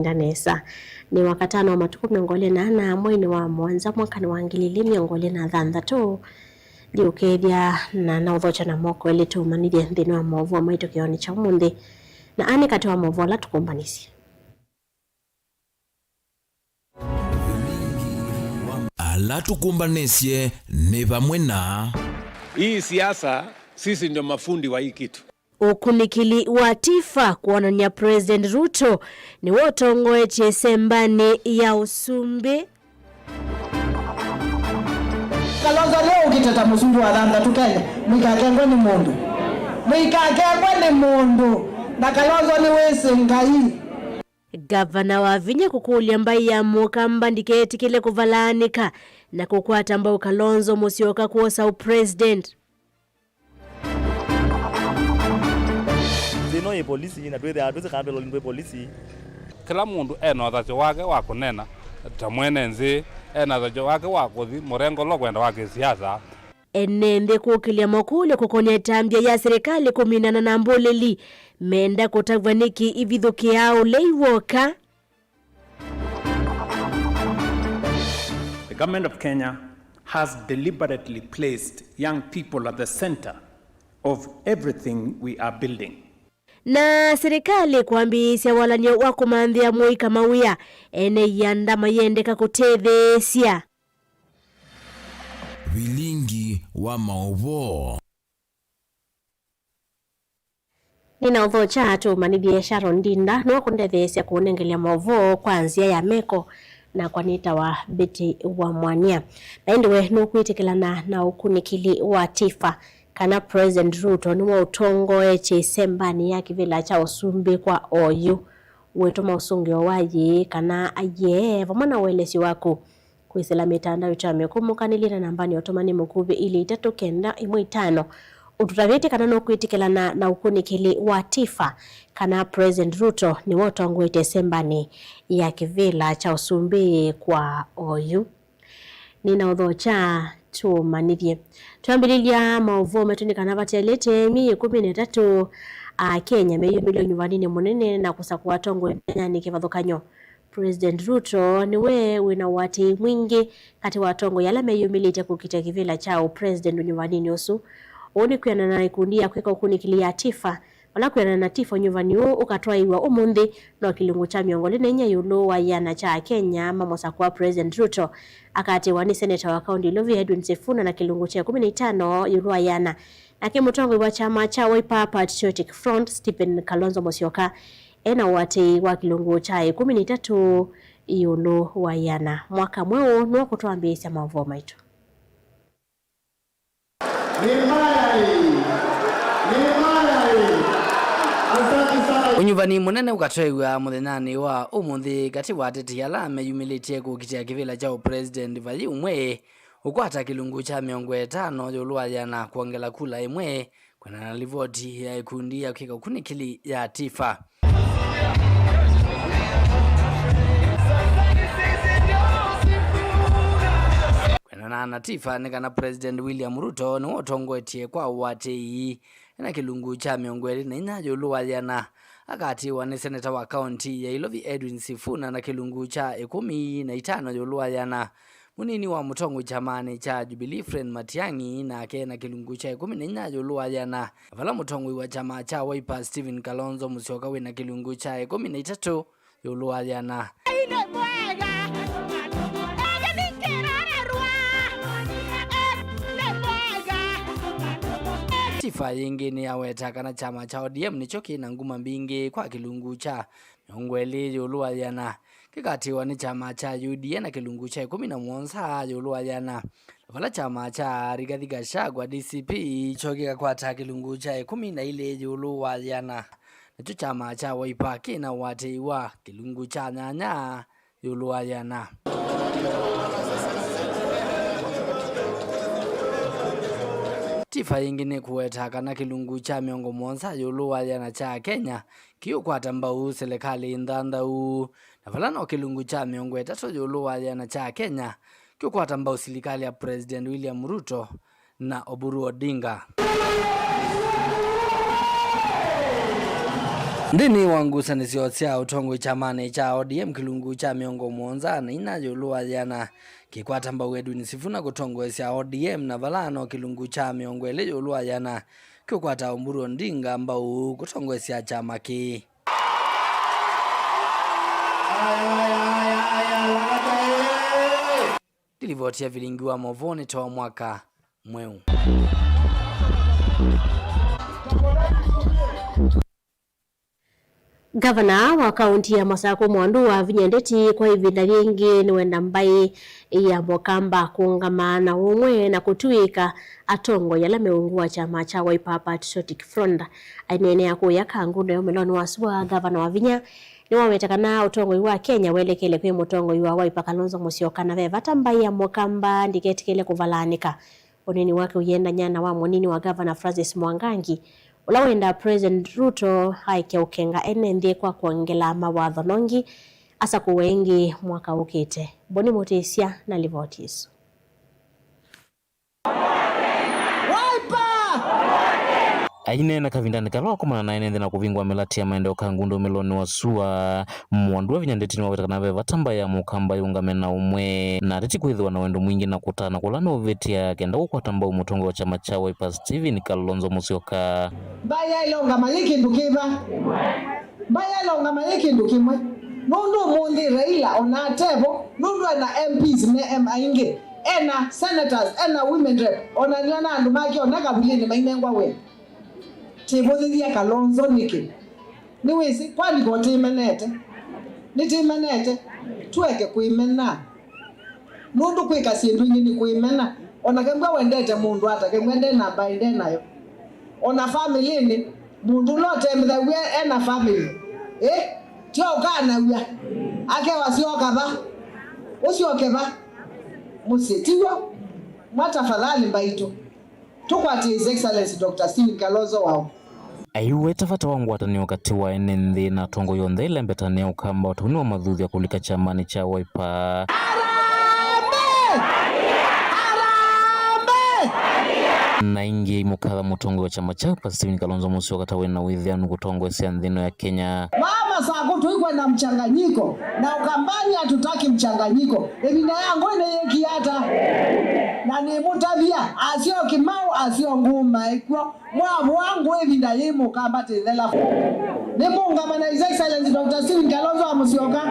Ndanesa ni wakatano wa matuku miongole na mwini wa mwanza mwaka ni wangilili miongole na thanthatu liukethia na uthocha na moko ili tumanithie nthini wa movu wa maito kioni cha umuthi na ani kati wa movu ala tukumbanisi ala tukumbanisye ni pamwe na hii siasa. Sisi ndio mafundi wa hii kitu. ukunikili wa tifa kuonania President Ruto ni wotongoetie sembani ya usumbi. Kalonzo leo ukiteta musumbi wa dhanda tukenya mwikakengwe ni mundu na Kalonzo ni wese ngai. Gavana wa Vinya kukulia mbai ya mukamba ndiketi kile kuvalanika na kukwata mbao Kalonzo Musyoka kuosa upresident. Zino ye polisi na twethe atuze kambelo lindwe polisi. Kila mundu ena thato wake wa kunena tamwene nzi ena thato wake wa kuthi murengo lo kwenda wake siasa. Enende kukilia mokule kukonia tambia ya serikali kuminana na mbuleli menda kutagwaniki ividhuki yao leiwoka. The government of Kenya has deliberately placed young people at the center of everything we are building. Na serikali kuambisya walanyo wakumandhia muika mawia ene yandama yendeka kutethesia vilingi wa maovo. Nina uthocha tumanithie Sharon Ndinda no kundethesia kuonengelia maovo kwanzia ya meko na kwanita wa Betty wa Mwania na indiwe nukwitikilana na ukunikili wa tifa kana President Ruto ni wa utongoetie sembani ya kivila cha usumbi kwa oyu wetu mausungi waji kana aye vamana welesi wako kuisela mitandao chame kumukanilira nambani otomani mukubi ili 395 ututaviti kana no kwitikilana na ukunikili wa tifa kana President Ruto ni wa utongoetie sembani ya kivila cha usumbi kwa oyu. Nina uthocha tumanithie tuambililia maovu metunikana vatelete 13 Kenya meyo milioni vanini munene na kusakuwa tongo ni kivathukanyo. President Ruto niwe wina wati mwingi kati wa tongo yala meyo milite kukita kivila chao president nyuvanini usu oni kuyana na ikundia kweka ukunikili ya tifa wala kuyana na tifa nyuvani ukatoa iwa umundi na kilungu cha miongole na inya yulu wa yana cha Kenya mamosa kwa President Ruto akati wani senator wa kaunti Lovi Edwin Sifuna na kilungu cha 15 yulu wa yana na kimutongo wa chama cha Wiper Patriotic Front Stephen Kalonzo Musyoka ena wate wa kilungu cha 13 yulu wa yana mwaka mwao nuwa kutoa mbisa maovu maitu. Unyuvani munene ukatoiwa muthenani wa umuthi kati wa ateti ala meyumilitie kukitia kivila cha president vai umwe ukwata kilungu cha 50 yulwa yana kuongela kula imwe kwa na livoti ya ikundi ya kika ukunikili ya tifa. Na tifa nikana President William Ruto ni wotongoetie kwa watei na kilungu cha 24 yulwa yana akati wa seneta wa kaunti ya Lovi Edwin Sifuna na kilungu cha 15 yulwa yana munini wa mutongo chamani cha Jubilee Friend Matiang'i na kena kilungu cha 14 yulwa yana vala mutongo wa chama cha Wiper Stephen Kalonzo Musyoka we na kilungu cha 13 yulwa yana. Tifa yingine ya weta kana chama cha ODM nicho kina nguma mbingi kwa kilungu cha miongweli yulwa yana kikatiwa ni chama cha UDA na kilungu cha 17 yulwa yana vala chama cha Rigathi Gachagua DCP chokika kwa ta kilungu cha 12 yulwa yana nacho chama cha Wiper kina wateiwa kilungu cha nyanya yulwa yana. Tifa yingine kuweta kana kilungu cha 17 yulwa yana cha Kenya kiukwata mbau serikali ndandau na valano kilungu cha 3 yulwa yana cha Kenya kiukwata mbau serikali ya President William Ruto na Oburu Odinga. ndini wangusanisio cia utongwe chamani cha ODM kilungu cha miongo mwonza na inajulua jana kikwata mbau Edwin Sifuna kutongwe cia ODM na valano kilungu cha miongo ile julua jana kikwata Umburu Ndinga mbau kutongwe cia chama ki Dilivotia vilingiwa movoni toa mwaka mweu. Gavana wa kaunti ya Masako Mwandu wa vinyendeti kwa ivinda vingi ni wenda mbai ya Mokamba kuungamana umwe na kutuika atongo yala meungua chama cha Wiper Patriotic Front ainenea kuya kangundo ya meloni wasua. Gavana wa vinya ni wametakana utongo wa Kenya welekele kwe mutongo wa Wiper Kalonzo Musyoka na vevata mbai ya Mokamba ndiketikele kuvalanika oneni wake uyenda nyana wa monini wa Gavana Francis Mwangangi ulawenda President Ruto haike ukenga enende kwa kuongela mawatho nongi asa kuwengi mwaka ukite. Boni Motesia na Livotis. Aine na kavindani kalwa kumana na enende na kuvingwa melati ya maendeo kangundo meloni wasua Mwandu wa vinyandeti ni wawetakana veva tamba ya Mukamba yungamena umwe na reti kuhidhiwa na wendo mwingi na kutana kulana uveti ya kenda kwa tamba umutongo wa chama cha Wiper Steven Kalonzo Musyoka. Baya ilonga maliki ndukiva. Baya ilonga maliki ndukimwe. Nundu mundi Raila onatebo, nundu ena MPs ne ainge, ena senators, ena women rep, onaniana andumaki onaka bilini mainengwa we. Tibothia Kalonzo niki. Niwisi kwani ko timenete. Ni timenete tuweke kuimena. Nundu kwika sindu nyini kuimena. Onakembwa wendete mundu hata kemwende na bainde nayo. Ona family ni mundu lote mthawe ena family. Tio kana uya. Ake wasioka ba. Usioke ba. Musitiwo. Mwatafadhali mbaito. Tukwati His Excellency Dr. Steven Kalonzo wao. Aiwe tafata wangu watani wakati wa enende na tongo yonde ile mbetani ya Ukamba watuni wa madhudhi ya kulika chamani cha Wiper. Na ingi mukadha mutongo wa chama cha Wiper Steven Kalonzo Musyoka tawena withianu kutongo isia nthino ya Kenya. Mama saku tuikwe na mchanganyiko na Ukambani hatutaki mchanganyiko. Ebina yangu inayeki hata na ni mutavia asio Kimau asio Nguma ikwa mwamu wangu ebina yimu Ukamba tethela ni muungamana His Excellency Dr. Steven Kalonzo Musyoka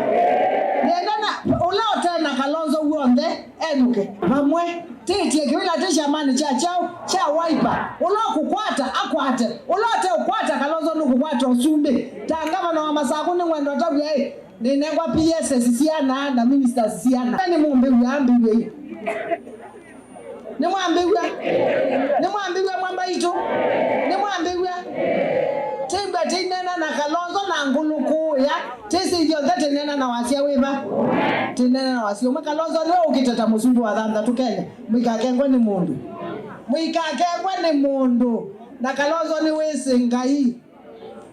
nendana ulao tena Kalonzo uonde enuke mamwe titi kiwila tisha mani cha chao cha Wiper ulao kukwata akwate ulao te ukwata Kalonzo nukukwata usumbe tangama na Masako ni mwendo tabu ya ni negwa PS sisiana na minister sisiana ni mumbe uyambiwe ni mwambiwe mwamba ito ni mwambiwe tiba tinena na Kalonzo na nguluku ya tisi ndio zote nena na wasia Wiper tinena na wasia Kalonzo leo ukitata musundu wa dhanda tukenya mwikakengwe ni mundu na Kalonzo ni wese ngai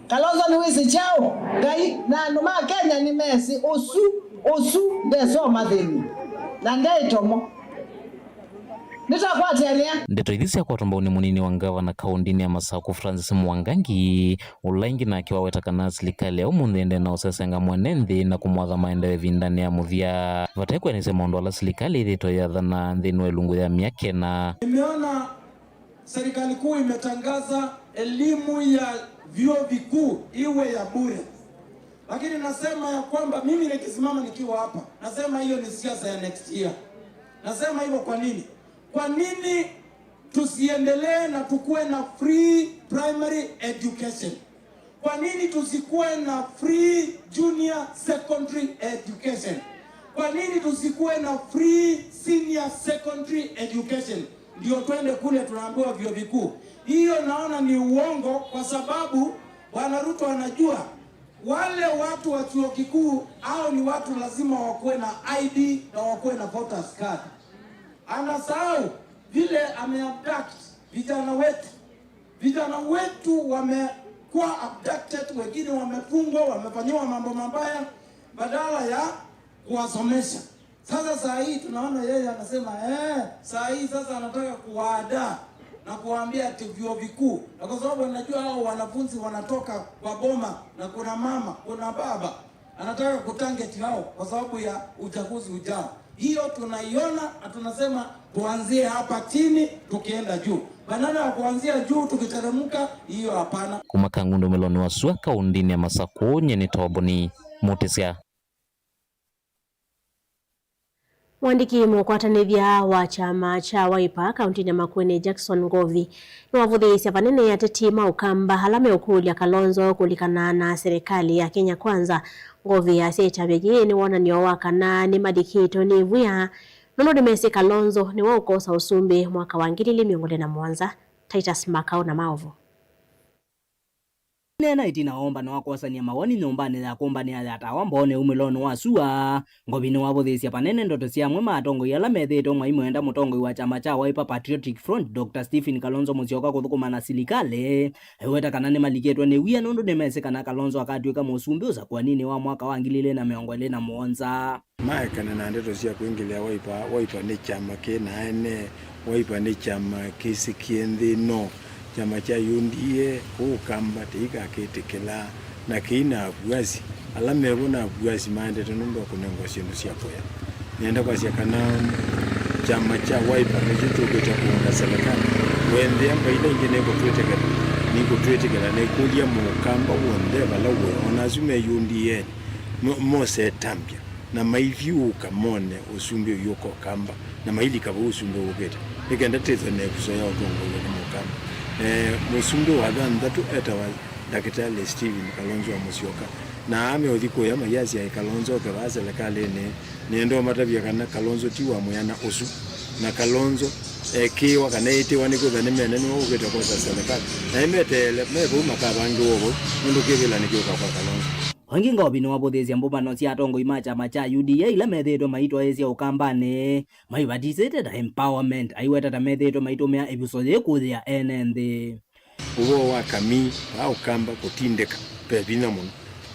Kalonzo ni wese chao ngai na numa Kenya ni mesi osu deso madhini na ndeitomo nitakwatiania ndeto ithisi kwa tomba ni munini wa Gavana kaundini ya Masako Francis Mwangangi ulaingi na akiwa wetakana serikali ya umunende na usesenga mwenenthi na kumwatha maendeleo vindani ya muthia vatekwe ni semondo la serikali ithito ya dhana nthino elungu ya miaka na nimeona serikali kuu imetangaza elimu ya vyuo vikuu iwe ya bure, lakini nasema ya kwamba mimi nikisimama nikiwa hapa nasema hiyo ni siasa ya next year. Nasema hivyo kwa nini? Kwa nini tusiendelee na tukue na free primary education? Kwa nini tusikuwe na free junior secondary education? Kwa nini tusikuwe na free senior secondary education? Ndio twende kule tunaambiwa vyuo vikuu. Hiyo naona ni uongo, kwa sababu Bwana Ruto anajua wale watu wa chuo kikuu hao ni watu lazima wakuwe na ID na wakuwe na voters card. Anasahau vile ameabduct vijana wetu wamekuwa abducted, wengine wamefungwa, wamefanyiwa mambo mabaya badala ya kuwasomesha. Sasa saa hii tunaona yeye anasema saa hii sasa anataka kuwaada na kuwaambia ati vyuo vikuu, na kwa sababu najua hao wanafunzi wanatoka kwa boma na kuna mama, kuna baba anataka kutarget hao kwa sababu ya uchaguzi ujao. Hiyo tunaiona na tunasema tuanzie hapa chini tukienda juu, badala ya kuanzia juu tukiteremka, hiyo hapana. Kuma Kangundo Meloni Wasua kaundini ya Masako nyeni Toboni Mutisia. Mwandiki mukwatanithia wa chama cha Wiper kaunti ya Makueni Jackson Ngovi ni wavuthiisya vanene ya tetima ukamba halame ukulia Kalonzo kulikana na serikali ya Kenya Kwanza. Ngovi aseta begini wonanio wakana ni madikito ni vuya nono demesi Kalonzo ni waukosa usumbi mwaka wa 2017. Titus Makau na Maovu nena itinaomba na wakosania mawoni nyumbani ya kumbani ya yatawa mbone Meloni Wasua. Ngovi ni wavuthiisya panene ndoto siamwe matongo yala methito mwaimwenda mutongo wa chama cha Wiper Patriotic Front Dr. Stephen Kalonzo Musyoka kuthukuma na silikale eweta kana ni maliketwa ni wia nundu nimesekana Kalonzo akatuika musumbi uza kwa nini wa mwaka wa 2017 maekana na ndeto cia kuingilia Wiper ni chama kinaene Wiper ni chama kisikienthi no chama cha UNDA ukamba tikaketekela na kina abuazi alame bona abuazi maende tunumba kunengo sindu cia koya nenda kwa cia kana chama cha Wiper nikitu cha kuunga serikali wende amba ile ingine ko twetekela na kulia mukamba wonde bala we onazume UNDA mose tambia na maiviu kamone usumbi yoko kamba na maili kabo usumbi wogeta ikenda tezo ne kusoya ogongo ne mukamba musumbi wa dhandatu etawa Daktari Stephen Kalonzo Musyoka na ameothiko ya mayazi ya Kalonzo ke ba serikali ne ndo matabia kana Kalonzo tiwa muyana usu na Kalonzo kiwa kana itiwa ni kuthane mene no ugeta kwa serikali na imetele mebu makabangi wobo ndo kibila ni kyoka kwa Kalonzo. Wangi Ngovi ni wabuthisia mbumano cia atongo ima chama cha UDA ila methito maitwa esia ukambane maivatisite da empowerment aiweta ta methito maitwa mea episode ekuthia NND uwo wa kami au kamba kutindeka pebina muno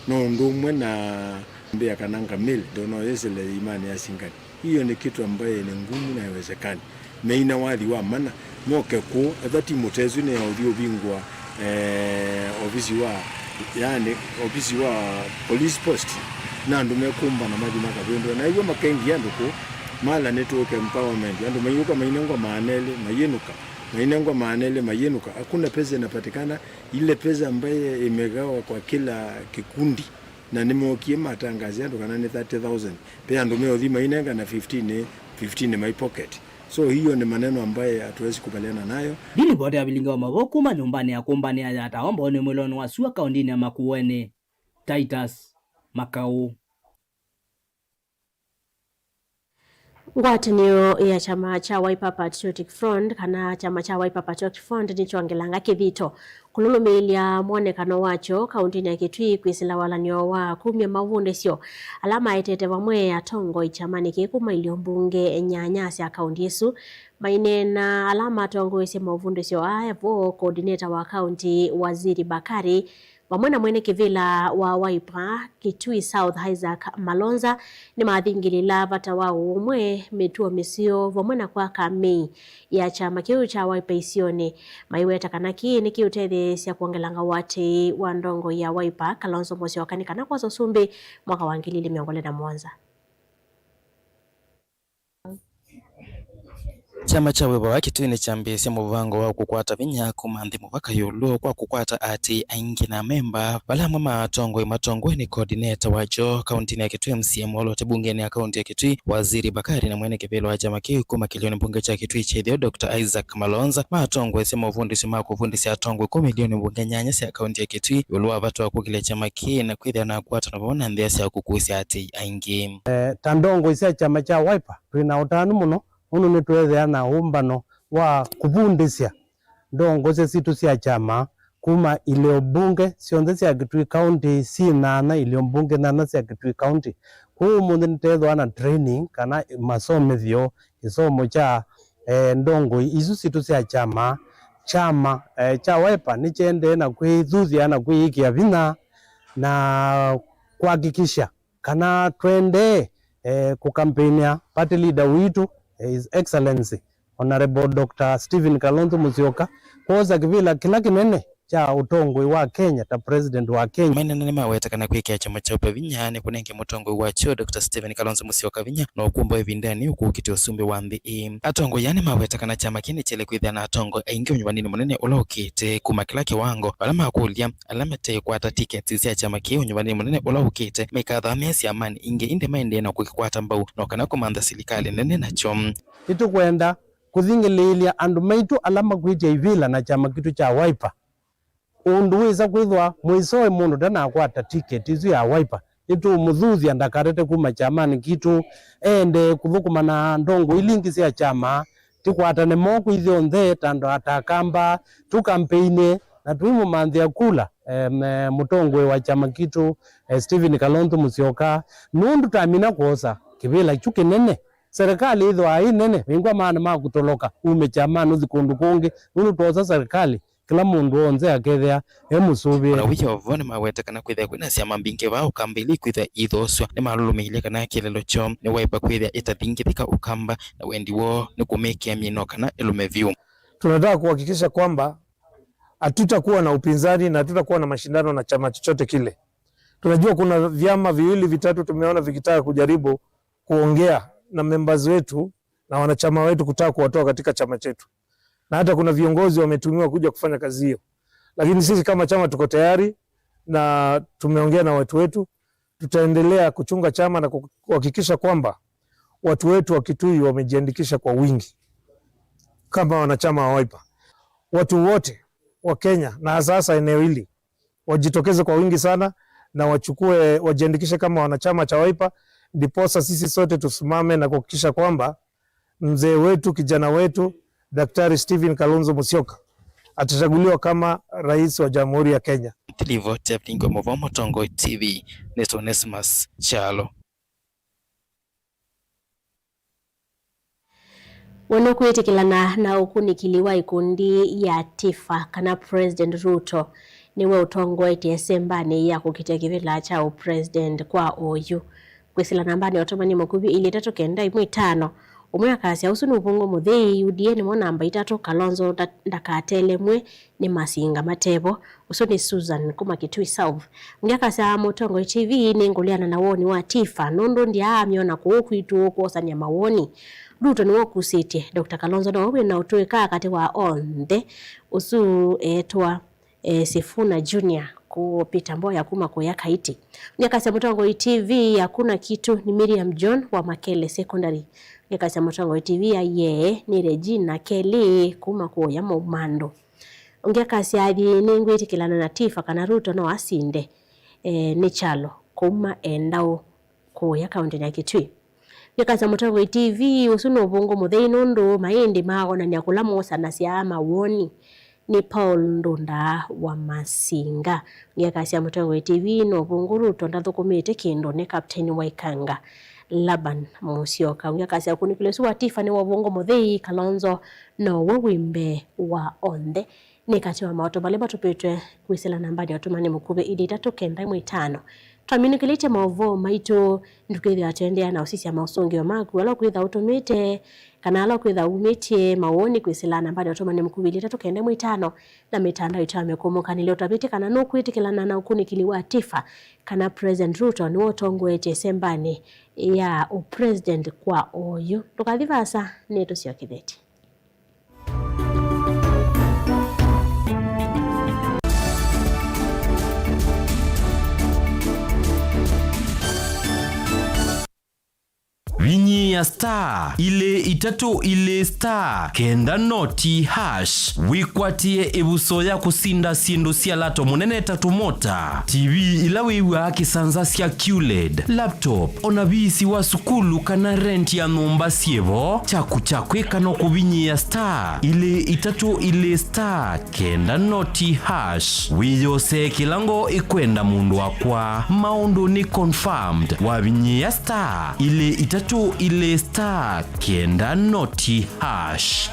no ndumwe na mbea kananga mili dono yesele imani ya singani. Hiyo ni kitu ambaye ni ngumu na haiwezekani. Meina wali wa mana moke ku dhati mutezu ne audio bingwa ofisi wa yani ofisi wa police post na ndumekumba na maji makabendo na hiyo makengi yanduko mala network empowerment yandu mayuka mainengwa maanele mayenuka hakuna pesa inapatikana. Ile pesa ambaye imegawa kwa kila kikundi na nimeokie matangazo yandu kana ni 30,000 pia ndume odhima inenga na 15 my pocket. So hiyo ni maneno ambaye hatuwezi kubaliana nayo. Dini bote ya bilinga wa maboku manyumbani ya kumbani ya yataomba ni Meloni Wasua kaundini ya Makueni. Titus Makau. Ngwatanio ya chama cha Wiper Patriotic Front kana chama cha Wiper Patriotic Front nicho angelanga kithito kululumilia mwonekano wacho kaunti ya Kitui kwisila walanio wa kumya mavunde sio alama etete vamwe ya tongo ichamani kikuma iliombunge nyanyasi ya kaunti yesu mainena alama tongo ise mavunde sio vo coordinator wa kaunti Waziri Bakari wamwena mwene kivila wa Wiper Kitui South Isaac Malonza ni mathingilila vata wa umwe metuo misio vamwena kwa kamei ya chama kiu cha Wiper isione maiweta kanaki ni kiutethia sia kuongelanga wate wa ndongo ya Wiper Kalonzo Musyoka kana kwa sumbi mwaka wa 2017. Chama cha Wiper Kitui ni chambisia muvango wa kukwata vinyaku manthi muvaka yulu kwa kukwata ati aingi na memba bala mama matongo ni coordinator wacho kaunti ya Kitui MCM walote bungeni ya kaunti ya Kitui Waziri Bakari na mwene kivelo wa chama kiu kuma kilioni bunge cha Kitui chethio Dr. Isaac Malonza matongo esema uvundisi mako uvundisi atongo 10 milioni bunge nyanyasi ya kaunti ya Kitui yulu watu wa kukile chama kii na kwithia na kuwata na vona ndhiasi ya kukusi ati aingi tandongo isia chama cha Wiper tuina utanu muno uno nitwethea na umbano wa kuvundisya ndongo situ cia chama kuma ile bunge cionthe cia Kitui County sinana ile bunge nana cia Kitui County ku munthi nitethwa na training kana masomethio isomo cha ndongo isu situ cia chama cha Wiper ni chende na kwithuthia na kwiikia vina na kuhakikisha kana twende kukampenia party leader witu His Excellency Honorable Dr. Stephen Kalonzo Musyoka koza kivila kila kinene cha utongwe wa Kenya ta president wa Kenya maina nene mawetakana kwikya chama cha upavinya ne kunenge mutongwe wacho Dr. Stephen Kalonzo Musyoka vinya no kumbo evindani ukukiti usumbe wa nthi atongo yani mawetakana chama kine chele kwithana atongo aingi unywanini munene ulokite kuma kila kiwango alama kulia alama te kwata tickets ya chama kio unywanini munene ulokite mekadha mesi amani inge inde maende na kukikwata mbau no kana komanda serikali nene nacho itu kwenda kuthingililia andu maitu alama kwitia ivila na chama kitu cha Wiper unduwiza kwithwa mwisoe mundu dana akwata ticket izu ya Wiper itu muthuthia ndakarete kuma chamani kitu ende kuthukuma na ndongo ilingi cia chama tikwatane moku ithio nthe tando atakamba tu campaign na tuimu manthia kula mutongwe wa chama kitu Stephen Kalonzo Musyoka nundu tamina kosa kivila ichu kinene serikali ithwa inene wingwa maana makutoloka ume chamani uthikundu kungi nundu toza serikali kila mundu onze akethea emusubi na wiyo vone mawetakana kwithia kwina ciama mbingi ba ukambili kwithia ithoswa ni malulumile kana kilelo cho ni Wiper kwithia itathingithika ukamba na wendi wo ni kumekia mieno kana ilumevyu. Tunataka kuhakikisha kwamba hatutakuwa na upinzani na hatutakuwa na mashindano na chama chochote kile. Tunajua kuna vyama viwili vitatu tumeona vikitaka kujaribu kuongea na members wetu na wanachama wetu kutaka kuwatoa katika chama chetu. Na hata kuna viongozi wametumiwa kuja kufanya kazi hiyo. Lakini sisi kama chama tuko tayari na tumeongea na watu wetu. Tutaendelea kuchunga chama na kuhakikisha kwamba watu wetu wa Kitui wamejiandikisha kwa wingi kama wanachama wa Wiper. Watu wote wa Kenya na sasa eneo hili wajitokeze kwa wingi sana na wajiandikishe kama wanachama cha Wiper, ndiposa sisi sote tusimame na kuhakikisha kwamba mzee wetu, kijana wetu Daktari Stephen Kalonzo Musyoka atachaguliwa kama rais wa Jamhuri ya Kenya. Tilivo Tepingo Movomo Tongo TV Nesonesimus Chalo. Wanokuitikilana na ukunikiliwa ikundi ya Tifa kana President Ruto niwe utongoetie sembani ya kukitia kivila cha president kwa OU kwisila nambani otomani mukubi ili tatu kenda imu 5 umwe kasi ya usunu upungo muthei UDA ni namba 3 Kalonzo ndakatele mwe ni Masinga Matebo usuni Susan kuma Kitui South ngakasi ya Mutongo TV ni nguliana na woni wa Tifa nondo ndia amiona kuokwitu kuosania mawoni Ruto ni wokusite Dr. Kalonzo na wewe na utuweka kati wa onde usu etwa Sifuna Junior kupita Mboya kuma kuya Kaiti. Ngakasi ya Mutongo TV hakuna kitu ni Miriam John wa Makele Secondary. Ngakasi ya Mutongo TV ya ye ni Regina Kelly kuma kuya Mumando. Ngakasi ya ningwiti kilana na Tifa kana Ruto no asinde ni chalo kuma endao kuya kaunti ya Kitui. Ngakasi ya Mutongo TV usuno ubungo muthei nondo maindi maona ni akulamo sana siama woni ni Paul Ndunda wa Masinga. Ngakasi ya Mutongo TV no bunguru tonda thukumite kindo ni Captain Waikanga Laban Musyoka. Ngakasi ya kunikilesu wa Tifa ni wabungo muthei Kalonzo no wimbe wa onde ni kati wa maoto baleba tupetwe kwisela nambani otumani mukube ili 3 twaminikilite maovo maito ndukithi atendea na usisi ya mausongi wa magu wala kuitha utumite kana ala kuitha umitie mawoni kwisela nambani otumani mukube ili 3 na mitandao itame kumuka nilio tabiti kana nukuitikilana na ukunikiliwa Tifa kana President Ruto ni wotongwete sembani ya upresident kwa OU tukadhivasa netu sio kidheti. Vinyi ya star ile itatu ile star kenda noti hash wikwatie ebuso ya kusinda sindu sia lato munene tatu mota TV ilawiwa kisanza sia QLED laptop onabisi wa sukulu kana rent ya nomba sievo chaku kano kubinyi ya star ile itatu ile star kenda noti hash wiyose kilango ikwenda mundu wakwa maundu ni confirmed wabinyi ya star ile itatu ile star kenda noti hash.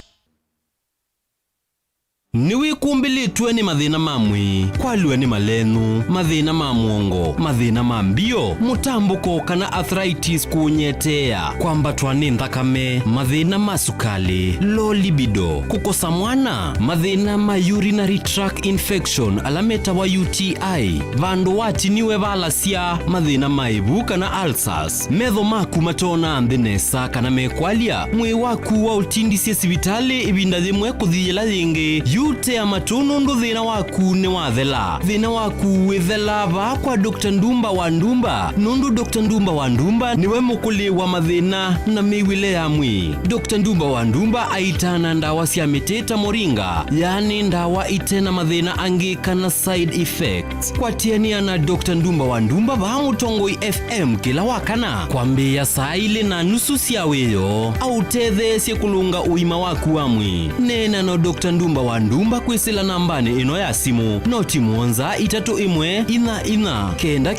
niwikumbilitwe ni mathina mamwe kwaliwe ni malenu mathina ma muongo mathina ma mbio mutambuko kana arthritis kunyetea kwambatwa ni nthakame mathina ma sukali low libido kukosa mwana mathina ma urinary tract infection alameta wa UTI vandu watiniwe valasia mathina ma ibu kana ulcers metho maku matona nthinesa kana mekwalia mwi waku wa utindisye sibitali ibinda thimwe kuthiyela yingi yute ya matunu ndo thina waku ni wathela thina waku withela va kwa Dr. Ndumba wa Ndumba nundu Dr. Ndumba wa Ndumba niwe mukuli wa mathina na miwile ya mwi Dr. Ndumba wa Ndumba aitana ndawa cia miteta moringa yani ndawa itena mathina angi kana side effects kwa tiania na Dr. Ndumba wa Ndumba va Mutongoi FM kila wakana kwambia saa ile na nusu cia wiyo au tethe cia kulunga uima waku wa mwi nena no Dr. Ndumba wa Ndumba kwisila nambani ino ya simu noti muonza 31 kenda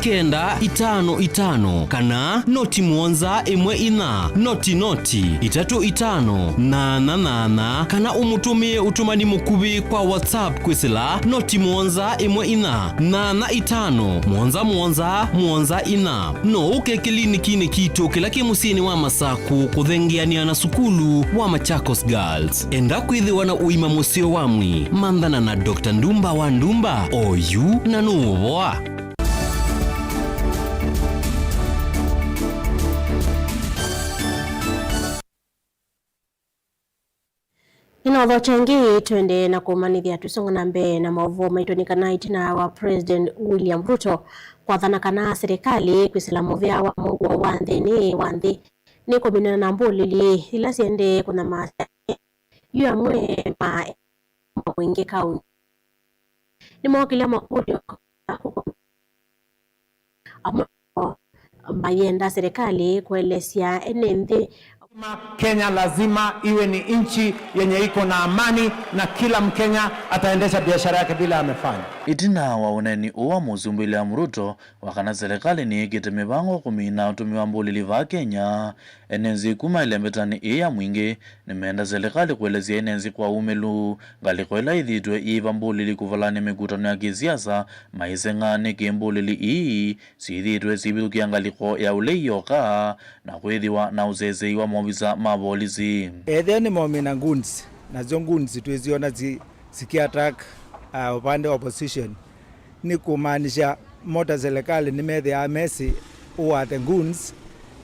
555 kana noti muonza 14 noti 35 8 kana umutumie utumani mukubi kwa WhatsApp kwisila noti muonza 14 muonza ina no uke kliniki kitu kila kimusini wa Masaku kuthengiania na sukulu wa Machakos Girls enda kwithiwa na uima musio wamwi mandana na Dr. Ndumba wa Ndumba oyu na nuvoa Inotho changi twende na kumanithia tusonga na mbele na maovu maitonikana itina wa President William Ruto kwa thana kana serikali kwisilamu vya wa mungu wanthi ni kumina na mbulili ila siende kuna masa yu amwe mwingi kaunti ni mwakili makudi mayenda serikali kuelesia enende Kenya lazima iwe ni nchi yenye iko na amani na kila Mkenya ataendesha biashara yake bila amefanya. Itina waoneni uamuzi William Ruto wakana serikali ni ikite mipango kumina utumiwa mbulili va Kenya enenzi kuma ilembetani iya mwingi nimeenda serikali kuelezea enenzi kwa umelu ngalikoela ithitwe iva mbulili kuvalani mikutano ya kisiasa maisenga ni kimbulili ii sithitwe sibithukia ngaliko ya ule yoka na kwithiwa na uzezei wa maofisa ma polisi. Ni momina guns na zonguns tuziona zikiattack upande wa opposition ni kumaanisha mota serikali nimethe amesi uwate guns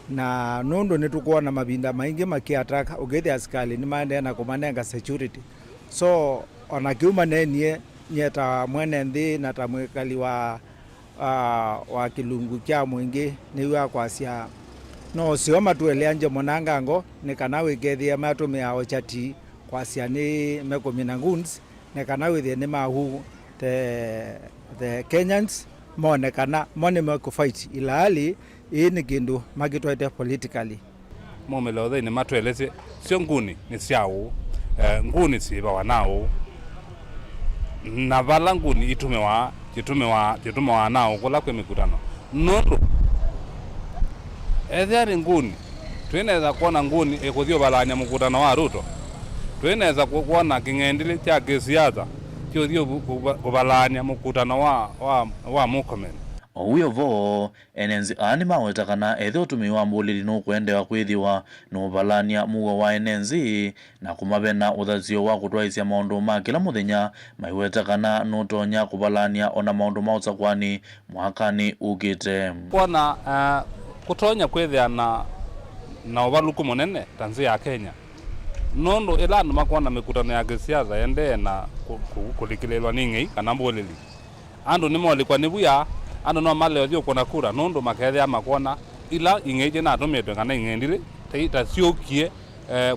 na nondo nitukuwa na mabinda maingi makiattack ugethi askali ni maende na kumanenga security so onakiuma nenie nyeta mwene nthi na tamwekali wa kilungu kya mwingi niwa kwasia no sio matuelea nje monangango ni kana wigethia matumia ochati kwasia ni mekomina guns ne kana withie ni mahu the Kenyans mone kana mone mako fight ilali ni kindu magitwete politically momelo ni matueleze sio nguni ni siao nguni siba wanao na vala nguni itumewa nao kula kwa mikutano nondo edhari nguni tuinaweza kuona nguni ekuthio balanya mukutano wa Ruto tuinaweza kuona kingendile cha kisiasa kio kubalanya mukutano wa Murkomen Uyo vo enenzi ani mawetakana etho tumiwa mbulili no kwendewa kwithiwa no balania mugo wa enenzi na kumabena uthazio wa kutwaisya maundu ma kila muthenya maiwetakana no tonya kubalania ona maundu mausa kwani mwakani ukite kuona kutonya kwithia na uvaluku munene Tanzania ya Kenya nondo ilanu makwana mikutano ya kisiasa ende na kulikilelwa ningi kana mbulili andu nimo walikuwa nibuya andu no male othio kuna kura nondo makethia makwana ila ingeje na atumete kana ingendile ta siokie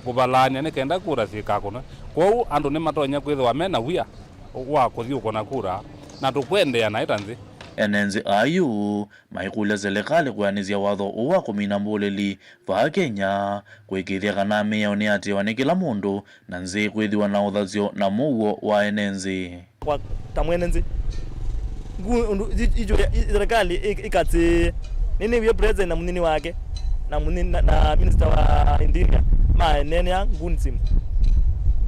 kubalanya ne kenda kura sikakuna kwao andu nimatonya kwithwa mena wia wa kuthio kuna kura na tukwendea na itanzi enenzi ayu maikule serikali kuanizia watho uwa kumina mbulili va Kenya kwikithia kana miyoni ati wa kila mundu na nzi kwithiwa na uthazio na muo wa enenzi kwa tamwenenzi serikali ikati nini vyo president na munini wake na munini na minister wa interior ma nene ya gunsim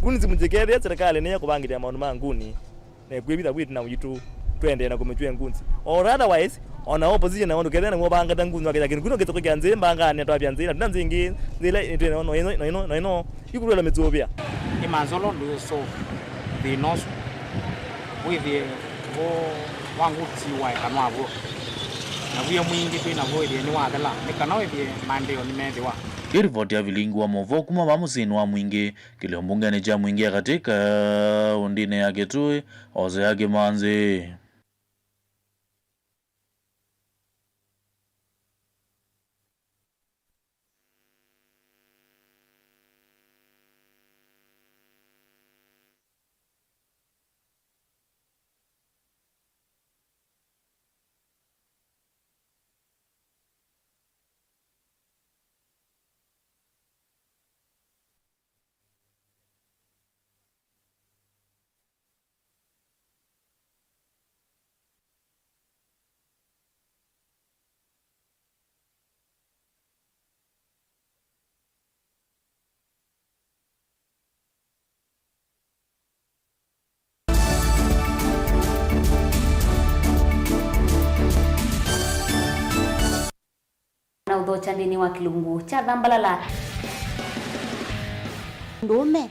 Gunzi mjikethia serikali ni kubangira maundu ma nguni na kwibitha witu na witu twende na kumechwe ngunzi or otherwise on opposition na ondu kethena ngo banga tangunzi wakija kinguno kitoko kyanze mbanga ne twabya nzira ndanzingi zile ite no ikurela mezobia imanzolo ndo so the north with the wangu tiwa kanwa bo na vya mwingi pina voidie ni wadala nikanawe bie mandeo ni medewa. Iripoti ya vilingu wa movo kuma mamusini wa mwingi kiliombungani cha mwingi katika undine yake tui oze yake manzi. na udhocha ndini wa kilungu cha Dhambalala ndume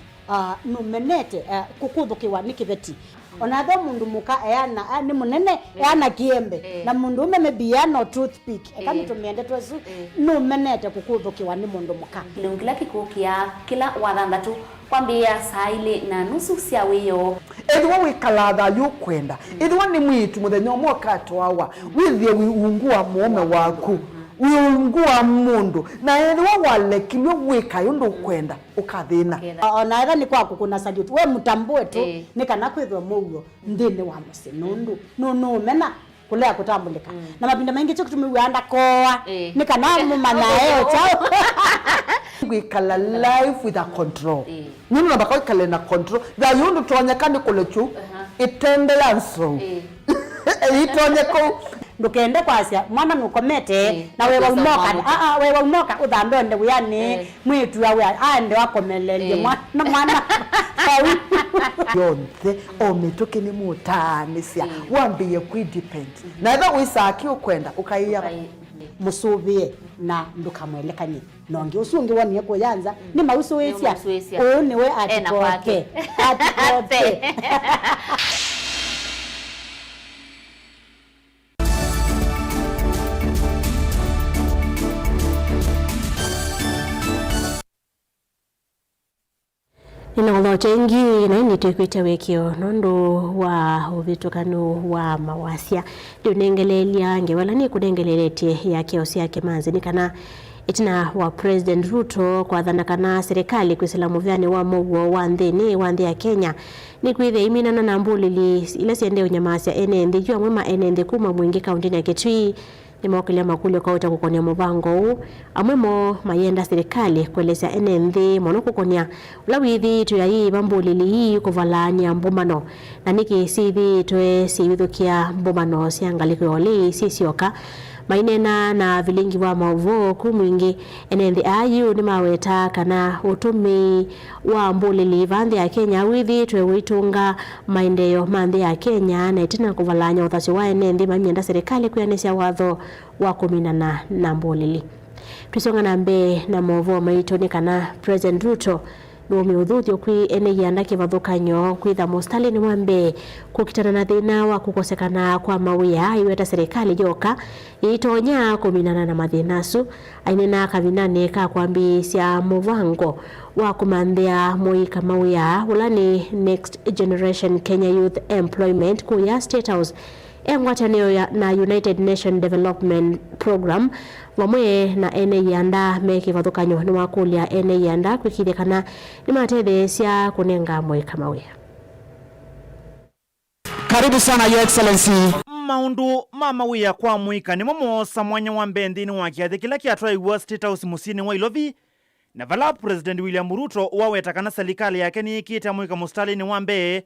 numenete kukuthukiwa ni kibeti onatho mundu muka eana ni munene eana kiembe na mundu umemebia no toothpick kama tumiende twesu numenete kukuthukiwa ni mundu muka kilungu kila kikukia kila wathanthatu kwambia saa ile na nusu cia wiyo ethwa wikalatha yukwenda ethwa ni mwitu muthenya umwe katwawa withie wiungua muome waku wiungua mundu na ethwa walekilwe wika yundu kwenda ukathina ona era ni kwaku kuna salute we mutambue tu ni kana kwithwa muyo ndini wa musinundu no mena kulea kutambulika na mapinda mengi cyo kutumiwanda koa ni kana mumana eo chao wikala life with a control nini nabako ikale na control da yundu tuonyekani kule chu itendelanso itonyeko ndukende kwasia mwana nukomete na wewe umoka wewe umoka udhambende uyani mwitu yawe ande wakomelelie mwana yonse ometoke ni mutanisia wambie kuidepend na eba wisaki ukwenda ukaiya musubie na ndukamwelekanye nonge usungi woni ko yanza ni mausuwesia ni we atikoke atikoke Inongocha ingi na ini tukwita wekio nondo wa uvitukanu wa mawasia dunengelelia ngewala ni kudengeleletie ya kiosi yake manzi nikana itina wa President Ruto kwa dhanakana serikali kuisilamu vyane wa mogo wa ndhi ya Kenya ni kuithe iminana na mbuli ile siende unyamasia NND jua mwema NND kuma mwingi kaunti ya Kitui ni mwakilia makulu kwa utakukonia mubango huu amwemo mayenda serikali kueleza NND monokukonia ulawithi tuyai bambulili hii kuvalanya mbumano na niki sivi tuwe siwithukia mbumano siangaliko yoli sisioka mainena na vilingi wa mauvo kumwingi NND ayu ni maweta kana utumi wa mbulili vandhi ya Kenya withi tuwe witunga maendeleo mandhi ya Kenya na itina kuvalanya uthasi wa NND mamienda serikali kuyanesia watho wa kuminana na mbulili. Tusonga na mbe na mauvo maitoni kana President Ruto Nomi udhuthio kwi ene yanda kivathukanyo kwitha mustali ni mwambe kukitana na thina wa kukosekana kwa mawia iweta serikali joka itonya kuminana na mathinasu ainena kavinane ka kwambisya muvango wa kumanthia muika mawia ulani Next Generation Kenya Youth Employment kuya State House engwatanio na United Nation Development Program wamwe na ene yanda meki vathukanyo ni wakulia ene yanda kwikithekana ni matethecia kunenga muika mawia. Karibu sana Your Excellency. Maundu mama wia kwa muika ni momosa mwanya wa mbendini wa kiathi kila kiatwa State House musini wa Ilovi na vala President William Ruto waweta kana serikali yake ni ikita muika mustali ni wambe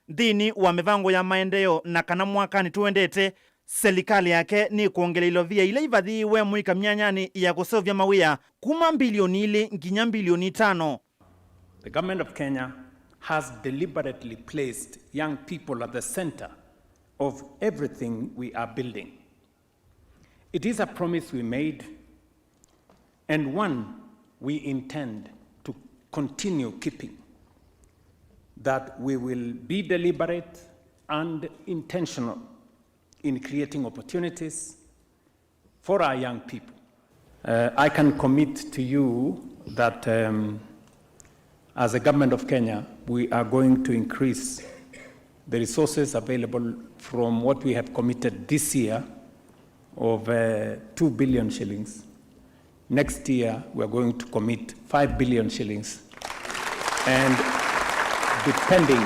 dhini wa mivango ya maendeleo na kana mwaka ni tuendete serikali yake ni kuongela Ilovia ile ivadhi we muika mnyanyani ya kusovya mawia kuma bilioni ile nginya bilioni 5. The government of Kenya has deliberately placed young people at the center of everything we are building. It is a promise we made and one we intend to continue keeping, that we will be deliberate and intentional in creating opportunities for our young people. I can commit to you that as a government of Kenya, we are going to increase the resources available from what we have committed this year of 2 billion shillings. Next year, we are going to commit 5 billion shillings. And depending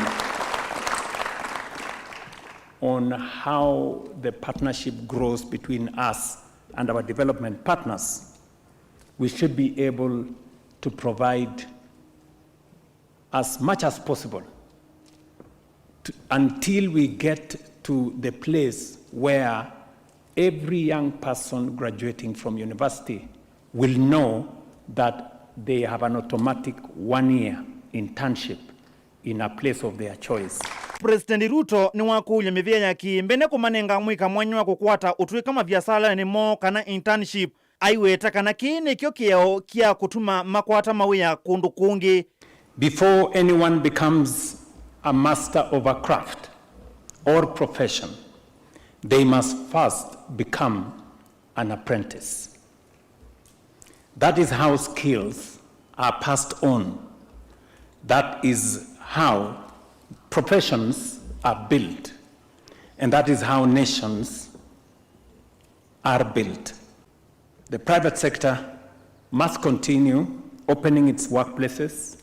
on how the partnership grows between us and our development partners, we should be able to provide as much as possible until we get to the place where every young person graduating from university will know that they have an automatic 1-year internship in a place of their choice. President Ruto ni wakuulia mivia ya kiimbene kumanenga mwika mwanyu wa kukwata utui kama biasala ni mo kana internship aiweta kana kini kyo kieo kia kutuma makwata mawia kundu kungi. Before anyone becomes a master of a craft or profession, they must first become an apprentice. That is how skills are passed on. That is how professions are built. And that is how nations are built. The private sector must continue opening its workplaces,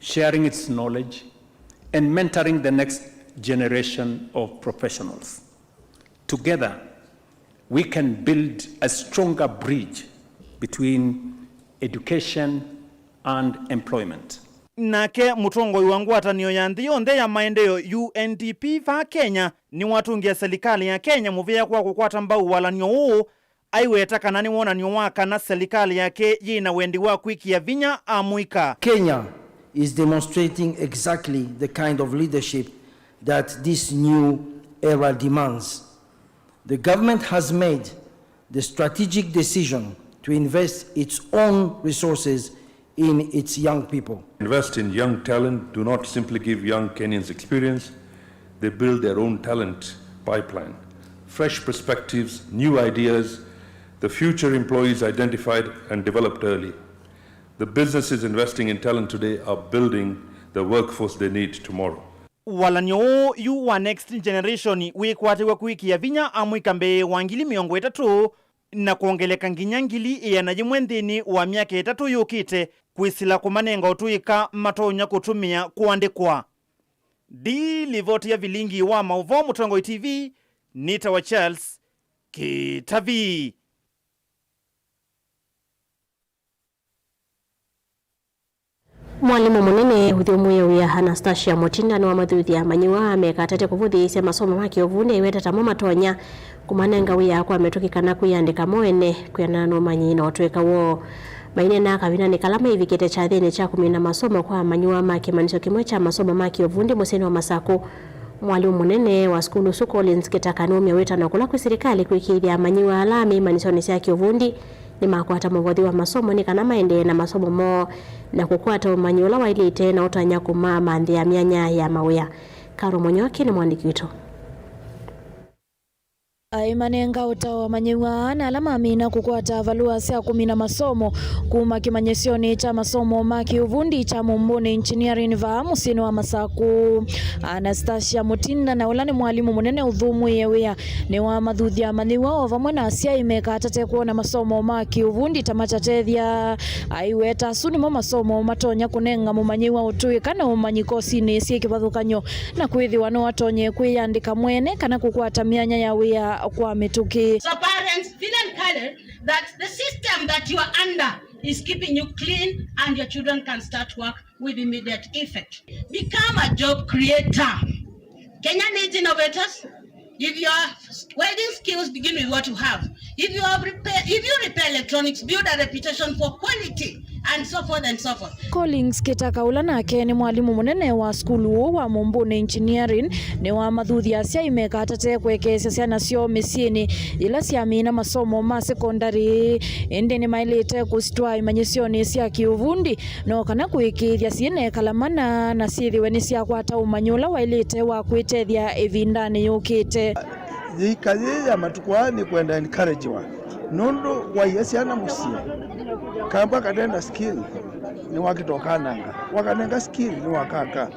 sharing its knowledge, and mentoring the next generation of professionals. Together, we can build a stronger bridge between education and employment. Nake mutongo iwangwata niyo ya nthio nthe ya maendeleo UNDP fa Kenya ni watungia serikali ya Kenya muvia kwa kukwata mbau walanio uu aiweta kana ni wona niyo waka na serikali yake yina wendi wa kwikia vinya amuika. Kenya is demonstrating exactly the kind of leadership that this new era demands. The government has made the strategic decision to invest its own resources in its young people. Invest in young talent. Do not simply give young Kenyans experience. They build their own talent pipeline. Fresh perspectives, new ideas, the future employees identified and developed early. The businesses investing in talent today are building the workforce they need tomorrow. Walanyo yu wa next generation wikwatiwa kuikia vinya amuika mbe wangili miongo itatu na kuongeleka nginyangili ya najimwendini wa miaka itatu yukite kuisila kumanenga utuika matonya kutumia kuandikwa. Di livoti ya vilingi wa Mauvo Mutongo TV, Nita wa Charles Kitavi. Mwalimu munene huthiumuye wia Anastasia Mutinda ni wa mathuthi ya manyiwa amekatate kuvuthiisya masomo ma kiovuni iweta tamo matonya kumanenga wia kwa metukikana kuyandika moene kuyana no manyi na otweka wo maine na kavina ni kalama ivikete cha thini cha kumina masomo kwa manyiwa ma kimanisho kimwe cha masomo ma kiovundi museni wa Masaku. Mwalimu munene wa skulu su Collins Kitakanumi weta na kula kwa serikali kuikithia manyiwa alami manisoni sia kiovundi ni makwata mwathi wa masomo ni kana maende na masomo mo na kukwata umanyola wa ilite na utanya kuma mandhi ya mianya ya mawea. Karo Monyoki ni mwandiki wetu. Aimanenga utawa manyiwa na alama amina kukwata valua sia kumina masomo kuma kimanyesioni cha masomo maki uvundi cha Mumbuni Engineering va musini wa Masaku. Anastasia Mutinda na ulani mwalimu munene udhumu yewea ni wa mathuthi ya manyiwa ovamwe na asia imekatate kuona masomo maki uvundi tamachatethia aiweta suni mo masomo matonya kunenga mumanyiwa utui kana umanyikosi ni sie kivathukanyo na kwithiwa no atonye kwiyandika mwene kana kukwata mianya ya wea kwa metuki. So parents, feel encouraged that the system that you are under is keeping you clean and your children can start work with immediate effect. Become a job creator. Kenya needs innovators. If your welding skills begin with what you have. If you repair electronics, build a reputation for quality and so forth and so forth. Collins Kitakaula nake ni mwalimu munene wa skulu wa Mumbuni Engineering ni wa mathuthia cia imeka atate kwekesya ciana cio miciini ila ciamina masomo ma secondary indi ni mailite kusitwa imanyicioni cia kiuvundi no kana kwikithia ciene kalamana na cithiwe ni cia kwata umanyula wailite wa kwitethia ivindani yukite. Thikathi ya matukwani kwenda encouragewa nundu waiyesiana musie kamba kadenda skill ni wakitokananga wakanenga skill ni wakaka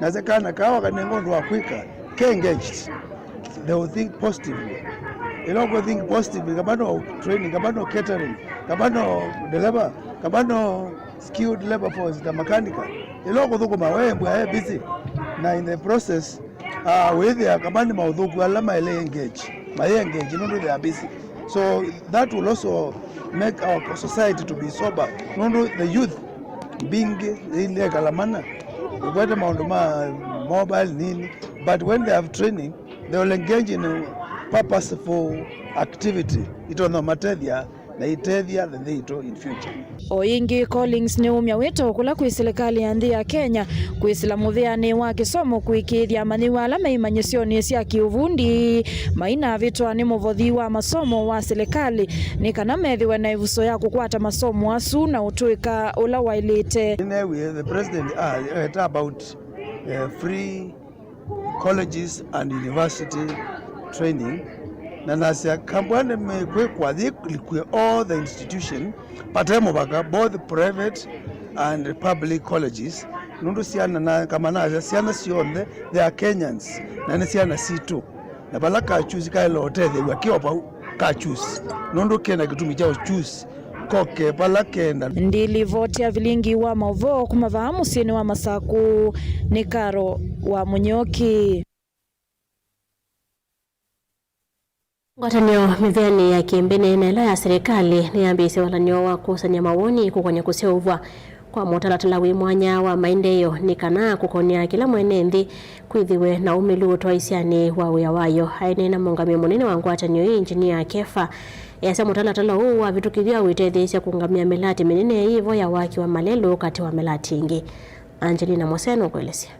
nazekana ka wakanenga undu wakwika ke engaged, they will think positively. You know, go think positively kabano training, kabano catering, kabano deliver, kabano skilled labor force the mechanical. You know, go thukuma wewe mbwa busy na in the process with the kabani maudhuku alama ile engage nundu they are busy. So that will also make our society to be sober. Nundu the youth being ile kalamana upate maundu ma mobile nini, but when they have training they will engage in a purposeful activity. Ito no matethia na itethia than they do in future. Oingi Collins ni umya wito kula kwi serikali ya nthi ya Kenya kwisila muthiani wa kisomo kuikithia maniwa ala maimanyicioni cia kiuvundi maina vitwa ni muvothi wa masomo wa serikali ni kana methiwe na ivuso ya kukwata masomo asu na utuika ula wailite. The president about free colleges and university training na nasia kambwane mekwe kwa likwe all the institution patemo baka both private and public colleges nundu siana na kama na siana sionde they are Kenyans na ni siana situ na balaka choose kailo hotel wakiwa pa ka choose nundu kena kitumi chao choose koke balakenda ndili vote ya vilingi wa mavo kumava musini wa Masaku ni Karo wa Munyoki. Ngwatanio mitheni ya kimbene na ila ya serikali ni ambise walanyo wa kusanya mawoni kukonya kuseuvwa kwa mutalatala wi mwanya wa maendeleo ni kana kukonia kila mwene nthi kwithiwe na umilu twaisiani wa wia wayo aine na mungamia munene wa ngwatanio hii engineer Kefa yasa mutalatala huu wa vitukithia witethesya kungamia melati minene hivo ya waki wa malelo kati wa melati ingi. Angelina Moseno kuelezea.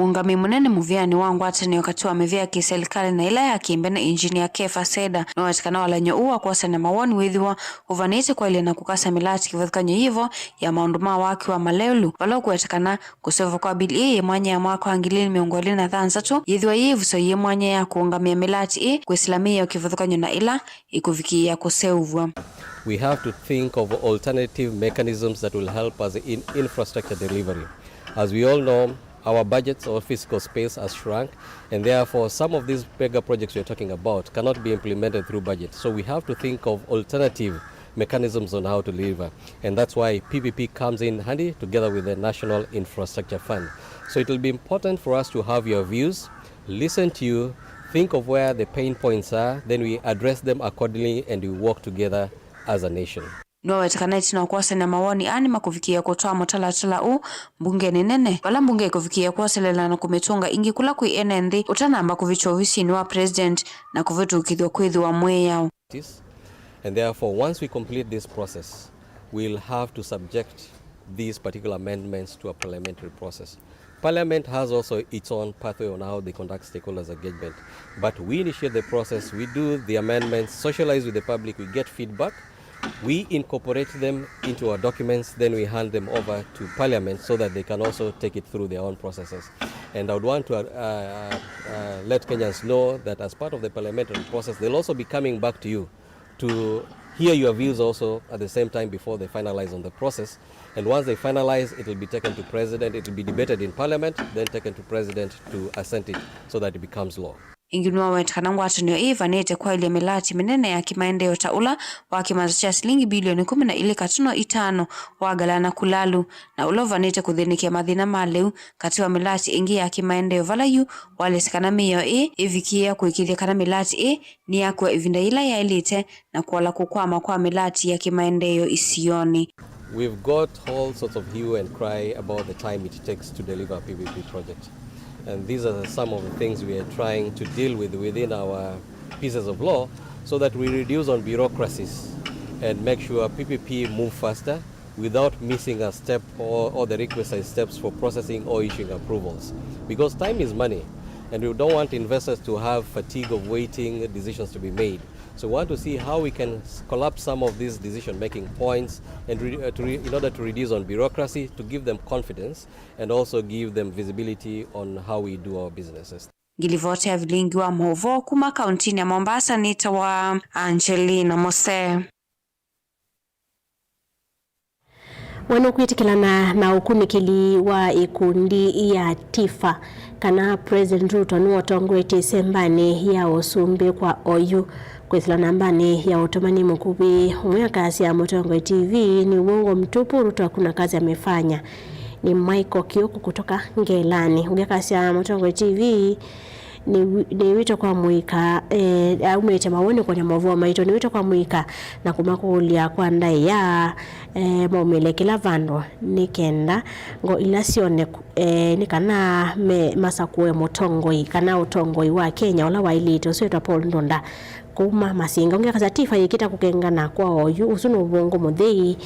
Mungami munene muviani wa ngwatanio kati wa mivia kiserikali na ila ya kimbene engineer Kefa Seda no watikana walanyo uwa kuwasanya mawoni withiwa uvanite kwa ile na kukasa milati kivathikanyo hivo ya maunduma waki wa malelu wala kuwetikana kusevo kwa bili ye mwanya ya mwaka wa ngilini miongoli na thansatu yithiwa yivuso ye mwanya ya kuungamia milati kuislamia kivathikanyo na ila ikuvikia kuseuvwa. We have to think of alternative mechanisms that will help us in infrastructure delivery. As we all know, our budgets or physical space has shrunk, and therefore some of these mega projects we're talking about cannot be implemented through budget. So we have to think of alternative mechanisms on how to deliver, and that's why PPP comes in handy together with the National Infrastructure Fund. So it will be important for us to have your views, listen to you, think of where the pain points are, then we address them accordingly and we work together as a nation. Nwa wetakanaiti na kuwasanya mawoni ani makufikia kutoa mutalatala u mbunge ni nene wala mbunge kufikia kuwaselela na kumetunga ingi kula kui enendi utanamba kuvicho visi ni wa president na kuvitu ukidhwa kuidhu wa mwe yao. And therefore once we complete this process we'll have to subject these particular amendments to a parliamentary process. Parliament has also its own pathway on how they conduct stakeholders engagement, but we initiate the process, we do the amendments, socialize with the public, we get feedback, we incorporate them into our documents, then we hand them over to Parliament so that they can also take it through their own processes. And I would want to let Kenyans know that as part of the parliamentary process, they'll also be coming back to you to hear your views also at the same time before they finalize on the process. And once they finalize, it will be taken to President, it will be debated in Parliament, then taken to President to assent it so that it becomes law. Inginua wetakana ngwatanio ivanite kwa ile milati minene ya kimaendeleo taula wa kimanza cha shilingi bilioni 10.5 wagalana kulalu na ulovanite kuthinikia mathina maleu kati wa milati ingi ya kimaendeleo valayu walesikana miyo ivikia kuikithia kana milati ni ya kwa ivinda ila ya elite na kuwala kukwama kwa milati ya kimaendeleo isioni. We've got all sorts of hue and cry about the time it takes to deliver a PPP project. And these are some of the things we are trying to deal with within our pieces of law so that we reduce on bureaucracies and make sure PPP move faster without missing a step or the requisite steps for processing or issuing approvals. Because time is money, and we don't want investors to have fatigue of waiting decisions to be made. So we want to see how we can collapse some of these decision-making points and in order to reduce on bureaucracy, to give them confidence and also give them visibility on how we do our businesses. Gilivote ya vilingi wa Movo kuma kauntini ya Mombasa nitawa Angelina Mose. Wanokwitikilana na ukunikili wa ikundi ya Tifa kana President Ruto ni watongwete sembani ya osumbe kwa oyu kwithilana mbani ya utomani mkubi umwakasi ya Mutongwe TV ni uongo mtupu. Ruto hakuna kazi amefanya. Ni Michael Kioko kutoka Ngelani. Umwakasi ya Mutongwe TV ni wito kwa muika umete mawoni kwa nyamavua maito ni wito kwa muika na kumakulia kwa ndai ya maumelekela vando nikenda ngo ilasione nikana masakuwe mutongoi kana utongoi wa Kenya ola wailito sweta Paul Ndonda kuma masinga ungekaza Tifa yikita kukengana kwa oyu usunu ubongo muthei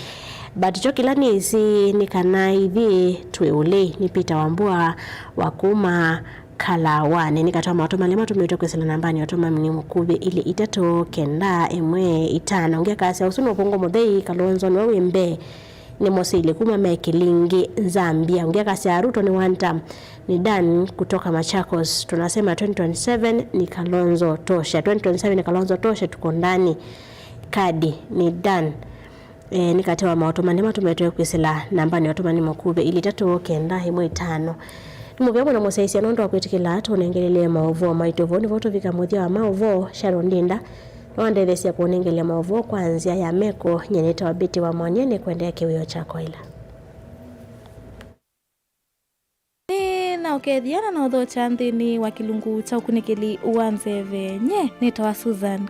but chokila nisi nikana hivi tweule ni Peter Wambua wakuma kala wane nikatoa matoma lema tumetoka kwesela nambani watoma mni mkube ili itato kenda emwe itana ongea kasi usuno pongo modei Kalonzo ni wembe ni mosili kuma mekilingi Zambia ongea kasi Ruto ni wanta ni Dan kutoka Machakos. Tunasema 2027 ni Kalonzo tosha, 2027 ni Kalonzo tosha, tuko ndani kadi ni Dan nikatoa matoma lema tumetoka kwesela nambani watoma ni mkube ili itato kenda emwe itano. Mugabo na Mosaisi anondo akwetikila tonengelele maovo maitovoni voto vikamuthia wa maovo Sharon Ndinda wandethesia kuonengelea maovo kwanzia ya meko nyeneta wa Betty Wamwanya kwendea kiwio chako ila na ukethiana na utho chanthini wa kilungu cha ukunikili uwanze venye nitawa Susan